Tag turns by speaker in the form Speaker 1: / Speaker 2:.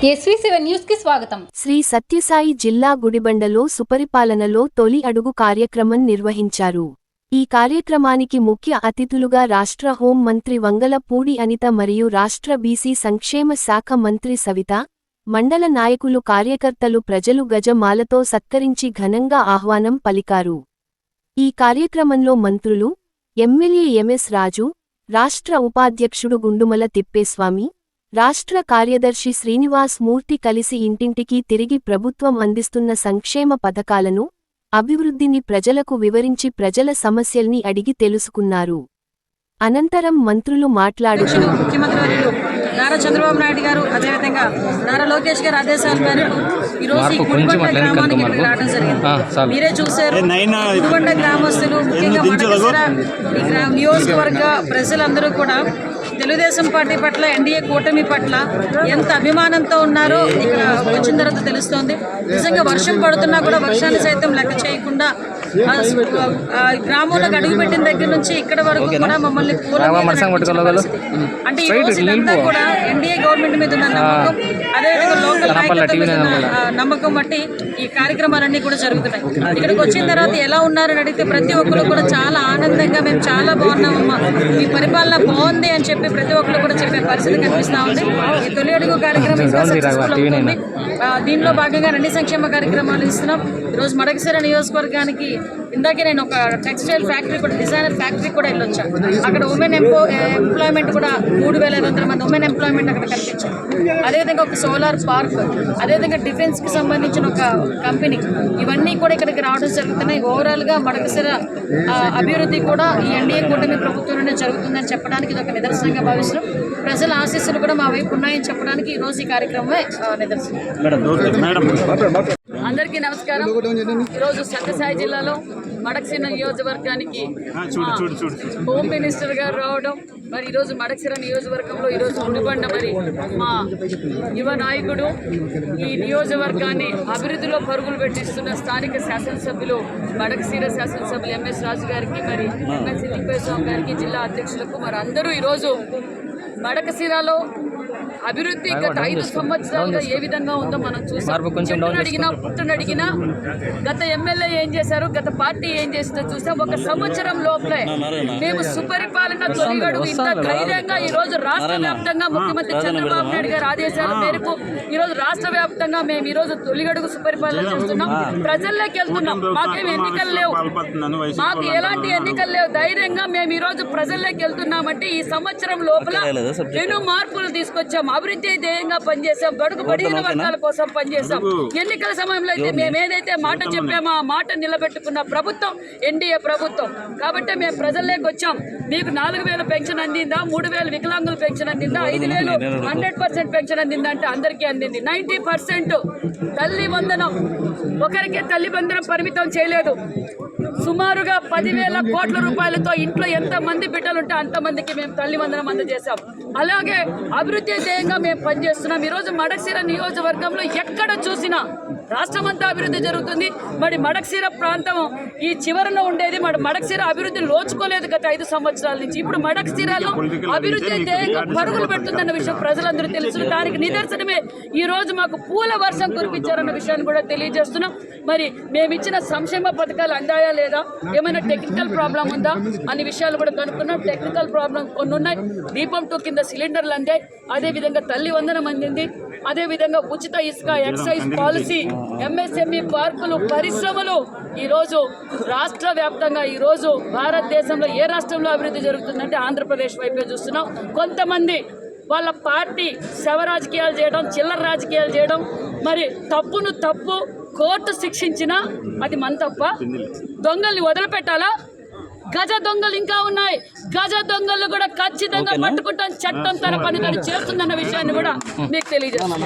Speaker 1: SV7 news కి స్వాగతం.
Speaker 2: శ్రీ సత్యసాయి జిల్లా గుడిబండలో సుపరిపాలనలో తొలి అడుగు కార్యక్రమం నిర్వహించారు. ఈ కార్యక్రమానికి ముఖ్య అతిథులుగా రాష్ట్ర హోం మంత్రి వంగలపూడి అనిత మరియు రాష్ట్ర బీసీ సంక్షేమ శాఖ మంత్రి సవిత, మండల నాయకులు కార్యకర్తలు ప్రజలు గజమాలతో సత్కరించి ఘనంగా ఆహ్వానం పలికారు. ఈ కార్యక్రమంలో మంత్రులు, ఎమ్మెల్యే ఎంఎస్ రాజు, రాష్ట్ర ఉపాధ్యక్షుడు గుండుమల తిప్పేస్వామి, రాష్ట్ర కార్యదర్శి శ్రీనివాస్ మూర్తి కలిసి ఇంటింటికి తిరిగి ప్రభుత్వం అందిస్తున్న సంక్షేమ పథకాలను, అభివృద్ధిని ప్రజలకు వివరించి ప్రజల సమస్యల్ని అడిగి తెలుసుకున్నారు. అనంతరం మంత్రులు మాట్లాడుతూ
Speaker 3: ముఖ్యమంత్రి నారా చంద్రబాబు నాయుడు గారు అదేవిధంగా నారా లోకేష్ గారు ఆదేశాల మేరకు ఈరోజు ఈ గుడిబండ గ్రామానికి ఇక్కడికి రావడం జరిగింది. మీరే చూశారు, గుడిబండ గ్రామస్తులు ముఖ్యంగా మడకశిర ఈ నియోజకవర్గ ప్రజలందరూ కూడా తెలుగుదేశం పార్టీ పట్ల, ఎన్డీఏ కూటమి పట్ల ఎంత అభిమానంతో ఉన్నారో ఇక్కడ వచ్చిన తర్వాత తెలుస్తోంది. నిజంగా వర్షం పడుతున్నా కూడా వర్షాన్ని సైతం లెక్క చేయకుండా గ్రామంలోకి అడుగుపెట్టిన దగ్గర నుంచి ఇక్కడ వరకు కూడా మమ్మల్ని అంటే ఈ రోజు ఇదంతా కూడా ఎన్డీఏ గవర్నమెంట్ మీద ఉన్న నమ్మకం, అదేవిధంగా లోకల్ నాయకత్వం మీద ఉన్న నమ్మకం బట్టి ఈ కార్యక్రమాలన్నీ కూడా జరుగుతున్నాయి. ఇక్కడికి వచ్చిన తర్వాత ఎలా ఉన్నారని అడిగితే ప్రతి ఒక్కరు కూడా చాలా ఆనందంగా మేము చాలా బాగున్నామమ్మా, మీ పరిపాలన బాగుంది అని చెప్పి ప్రతి ఒక్కరు కూడా చెప్పే పరిస్థితి కనిపిస్తూ ఉంది. ఈ తొలి అడుగు కార్యక్రమం ఇంకా సక్సెస్ఫుల్ అవుతుంది. దీనిలో భాగంగా అన్ని సంక్షేమ కార్యక్రమాలు ఇస్తున్నాం. ఈరోజు మడకశిర నియోజకవర్గానికి ఇందాకే నేను ఒక టెక్స్టైల్ ఫ్యాక్టరీ కూడా, డిజైనర్ ఫ్యాక్టరీ కూడా వెళ్ళొచ్చాను. అక్కడ ఉమెన్ ఎంప్లాయ్మెంట్ కూడా 3,500 మంది ఉమెన్ ఎంప్లాయ్మెంట్ అక్కడ కనిపించారు. అదేవిధంగా ఒక సోలార్ పార్క్, అదేవిధంగా డిఫెన్స్కి సంబంధించిన ఒక కంపెనీ, ఇవన్నీ కూడా ఇక్కడికి రావడం జరుగుతున్నాయి. ఓవరాల్గా మడకశిర అభివృద్ధి కూడా ఈ ఎన్డీఏ కూటమి ప్రభుత్వంలోనే జరుగుతుందని చెప్పడానికి ఇది ఒక నిదర్శనంగా భావిస్తున్నాం. ప్రజల ఆశీస్సులు కూడా మా వైపు ఉన్నాయని చెప్పడానికి ఈరోజు ఈ కార్యక్రమమే నిదర్శనం. అందరికీ నమస్కారం. ఈరోజు సత్యసాయి జిల్లాలో మడకశిర నియోజకవర్గానికి హోమ్ మినిస్టర్ గారు రావడం, మరి ఈరోజు మడకశిర నియోజకవర్గంలో ఈరోజు గుడిబండ మరి మా యువ నాయకుడు ఈ నియోజకవర్గాన్ని అభివృద్ధిలో పరుగులు పెట్టిస్తున్న స్థానిక శాసనసభ్యులు మడకశిర శాసనసభ్యులు ఎంఎస్ రాజు గారికి, మరి ఎమ్మెల్సీ తిప్పేస్వామి గారికి, జిల్లా అధ్యక్షులకు, మరి అందరూ ఈరోజు మడకశిరలో అభివృద్ధి గత 5 సంవత్సరాలుగా ఏ విధంగా ఉందో మనం చూసాం. పుట్టనడిగినా గత ఎమ్మెల్యే ఏం చేశారు, గత పార్టీ ఏం చేసిందో చూసాం. ఒక సంవత్సరం లోపలే మేము సుపరిపాలన తొలిగడు ఇంత ధైర్యంగా ఈరోజు రాష్ట్ర వ్యాప్తంగా ముఖ్యమంత్రి చంద్రబాబు నాయుడు గారి ఆదేశాల మేరకు ఈరోజు రాష్ట్ర వ్యాప్తంగా మేము ఈరోజు తొలిగడుగు సుపరిపాలన చేస్తున్నాం. ప్రజల్లోకి వెళ్తున్నాం. మాకేం ఎన్నికలు లేవు, మాకు ఎలాంటి ఎన్నికలు లేవు. ధైర్యంగా మేము ఈరోజు ప్రజల్లోకి వెళ్తున్నామంటే ఈ సంవత్సరం లోపల ఎన్నో మార్పులు తీసుకొచ్చాం. అభివృద్ధి ధ్యేయంగా పనిచేసాం, బడుగు బడిగిన వర్గాల కోసం పనిచేసాం. ఎన్నికల సమయంలో అయితే మేము ఏదైతే మాట చెప్పామో ఆ మాట నిలబెట్టుకున్న ప్రభుత్వం ఎన్డీఏ ప్రభుత్వం. కాబట్టి మేము ప్రజల్లోకి వచ్చాం. మీకు 4,000 పెన్షన్ అందిందా, 3,000 వికలాంగుల పెన్షన్ అందిందా, 5,000 100% పెన్షన్ అందిందా అంటే అందరికీ అందింది. 90% తల్లి వందనం, ఒకరికే తల్లి వందనం పరిమితం చేయలేదు. సుమారుగా 10,000 కోట్ల రూపాయలతో ఇంట్లో ఎంతమంది బిడ్డలుంటే అంతమందికి మేము తల్లి వందనం అందజేశాం. అలాగే అభివృద్ధి ధ్యేయంగా మేము పనిచేస్తున్నాం. ఈరోజు మడకశిర నియోజకవర్గంలో ఎక్కడ చూసినా రాష్ట్రమంతా అభివృద్ధి జరుగుతుంది. మరి మడకశిర ప్రాంతం ఈ చివరిలో ఉండేది. మరి మడకశిర అభివృద్ధి లోచుకోలేదు గత 5 సంవత్సరాల నుంచి. ఇప్పుడు మడకశిరలో అభివృద్ధి ధ్యేయంగా పరుగులు పెడుతుందన్న విషయం ప్రజలందరూ తెలుసు. దానికి నిదర్శనమే ఈ రోజు మాకు పూల వర్షం కురిపించారన్న విషయాన్ని కూడా తెలియజేస్తున్నాం. మరి మేమిచ్చిన సంక్షేమ పథకాలు అందాయా లేదా, ఏమైనా టెక్నికల్ ప్రాబ్లం ఉందా అనే విషయాలు కూడా కనుక్కున్నాం. టెక్నికల్ ప్రాబ్లం కొన్ని ఉన్నాయి. దీపం 2 కింద సిలిండర్లు అందాయి, అదేవిధంగా తల్లి వందనం అందింది, అదేవిధంగా ఉచిత ఇసుక, ఎక్సైజ్ పాలసీ, ఎంఎస్ఎంఈ పార్కులు, పరిశ్రమలు ఈరోజు రాష్ట్ర వ్యాప్తంగా ఈరోజు భారతదేశంలో ఏ రాష్ట్రంలో అభివృద్ధి జరుగుతుందంటే ఆంధ్రప్రదేశ్ వైపే చూస్తున్నాం. కొంతమంది వాళ్ళ పార్టీ శవ రాజకీయాలు చేయడం, చిల్లర రాజకీయాలు చేయడం, మరి తప్పును తప్పు కోర్టు శిక్షించినా అది మన తప్ప. దొంగల్ని వదిలిపెట్టాలా? గజ దొంగలు ఇంకా ఉన్నాయి. గజ దొంగలు కూడా ఖచ్చితంగా పట్టుకుంటాం. చట్టం తన పని తను చేస్తుందన్న విషయాన్ని కూడా మీకు తెలియజేస్తున్నాను.